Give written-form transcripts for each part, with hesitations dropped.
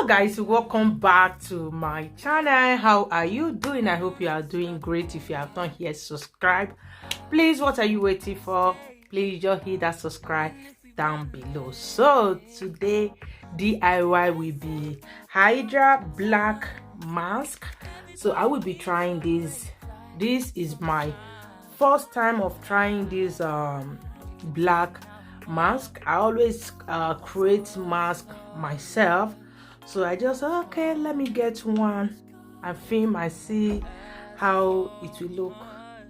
Guys, welcome back to my channel. How are you doing? I hope you are doing great. If you have not yet subscribed, please, what are you waiting for? Please just hit that subscribe down below. So today DIY will be Hydra black mask. So I will be trying this. This is my first time of trying this black mask. I always create mask myself, so I just okay, let me get one and film and see how it will look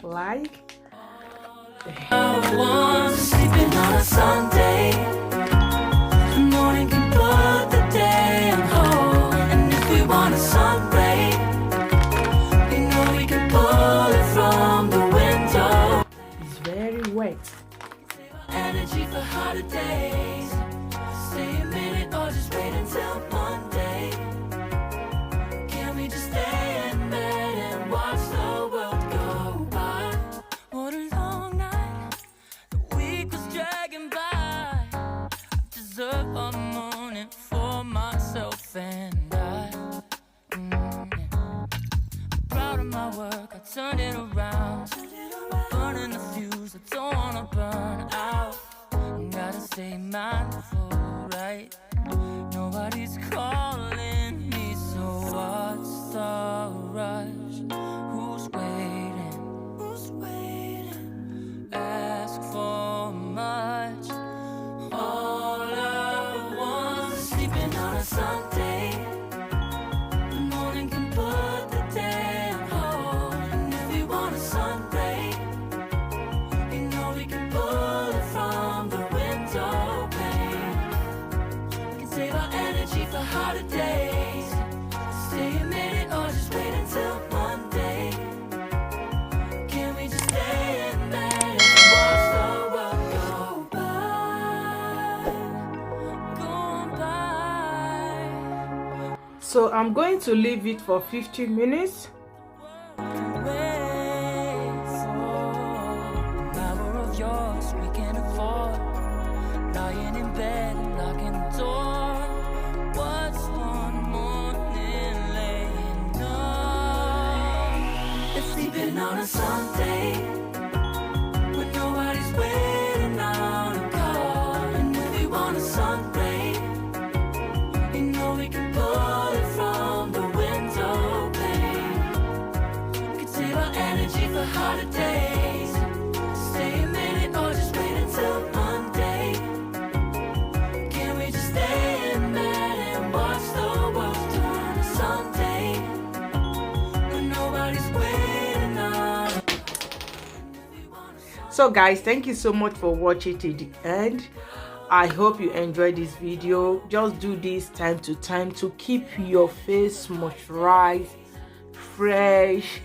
like. Sleeping on a Sunday, the morning can put the day on hold. And if we want a sun ray, we know we can pull it from the window. It's very wet. Energy for harder days. Stay a minute or just wait until Monday. Can we just stay in bed and watch the world go by? What a long night. The week was dragging by. I deserve a morning for myself and I. I'm proud of my work. I turned it around. I'm burning the fuse. I don't wanna burn out. Gotta stay mindful, right? Nobody's calling me, so what's the rush? Who's waiting? Who's waiting? Ask for much. All I want is sleeping on a Sunday. The morning can put the day on hold. And if we want a sun ray, you know we can pull it from the window pane. We can save our energy for harder days. Stay a minute or just wait until Monday. Can we just stay in bed and watch the world go by? Go by. So I'm going to leave it for 15 minutes. Yours we can afford, lying in bed and locking the door. What's one morning laying up? It's sleeping on a Sunday when nobody's waiting on a call. And if we want a sun ray, you know we can pull it from the window pane. We can save our energy for harder days. Stay a minute or just wait until Monday. Can we just stay in bed and watch the world turn a Sunday when nobody's waiting on? So guys, thank you so much for watching till the end. I hope you enjoyed this video. Just do this time to time to keep your face moisturized, fresh,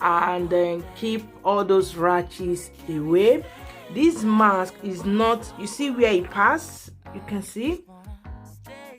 and then keep all those rashes away. This mask is not, you see where it pass, you can see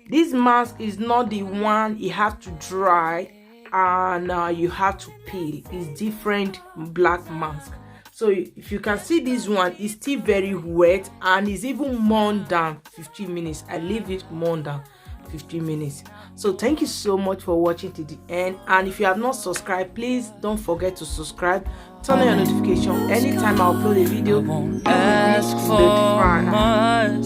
this mask is not the one you have to dry and you have to peel. It's different black mask. So if you can see, this one is still very wet and is even more than 15 minutes. I leave it more than 15 minutes. So thank you so much for watching to the end, and if you have not subscribed, please don't forget to subscribe, turn on your notification. Anytime I upload a video, Ask for much.